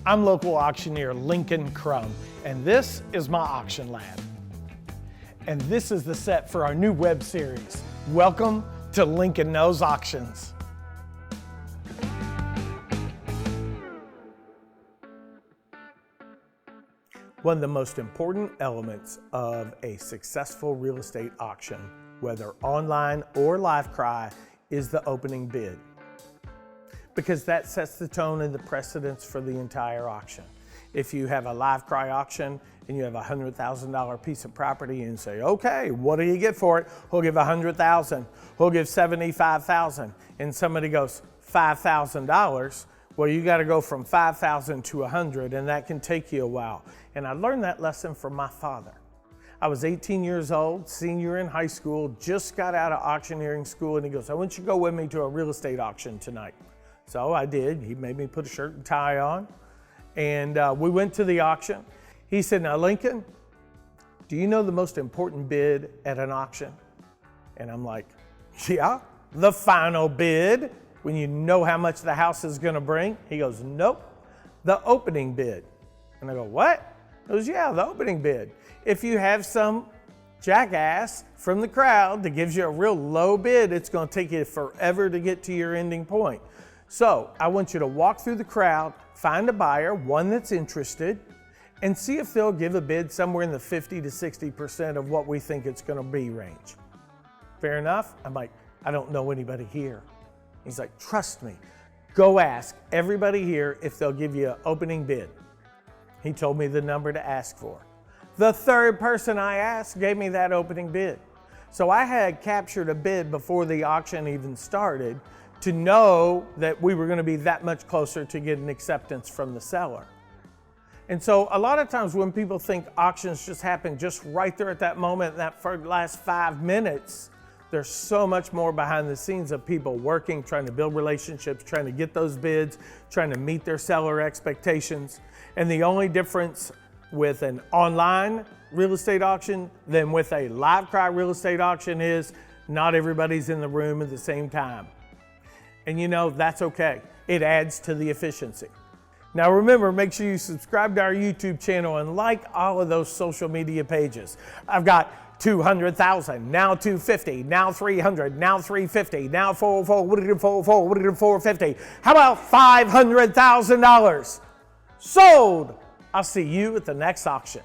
I'm local auctioneer Lincoln Crum, and this is my auction lab. And this is the set for our new web series. Welcome to Lincoln Knows Auctions. One of the most important elements of a successful real estate auction, whether online or live cry, is the opening bid. Because that sets the tone and the precedence for the entire auction. If you have a live cry auction and you have a $100,000 piece of property and say, okay, what do you get for it? We'll give $100,000, we'll give $75,000, and somebody goes $5,000, well, you got to go from 5,000 to 100, and that can take you a while. And I learned that lesson from my father. I was 18 years old, senior in high school, just got out of auctioneering school, and he goes, I want you to go with me to a real estate auction tonight. So I did. He made me put a shirt and tie on, and we went to the auction. He said, now Lincoln, do you know the most important bid at an auction? And I'm like, yeah, the final bid, when you know how much the house is gonna bring. He goes, nope, the opening bid. And I go, what? He goes, yeah, the opening bid. If you have some jackass from the crowd that gives you a real low bid, it's gonna take you forever to get to your ending point. So I want you to walk through the crowd, find a buyer, one that's interested, and see if they'll give a bid somewhere in the 50 to 60% of what we think it's gonna be range. Fair enough? I'm like, I don't know anybody here. He's like, trust me, go ask everybody here if they'll give you an opening bid. He told me the number to ask for. The third person I asked gave me that opening bid. So I had captured a bid before the auction even started to know that we were going to be that much closer to getting acceptance from the seller. And so a lot of times when people think auctions just happen just right there at that moment, that last 5 minutes, there's so much more behind the scenes of people working, trying to build relationships, trying to get those bids, trying to meet their seller expectations. And the only difference with an online real estate auction than with a live cry real estate auction is not everybody's in the room at the same time. And you know, that's okay. It adds to the efficiency. Now remember, make sure you subscribe to our YouTube channel and like all of those social media pages. I've got 200,000, now 250, now 300, now 350, now 450. How about $500,000? Sold! I'll see you at the next auction.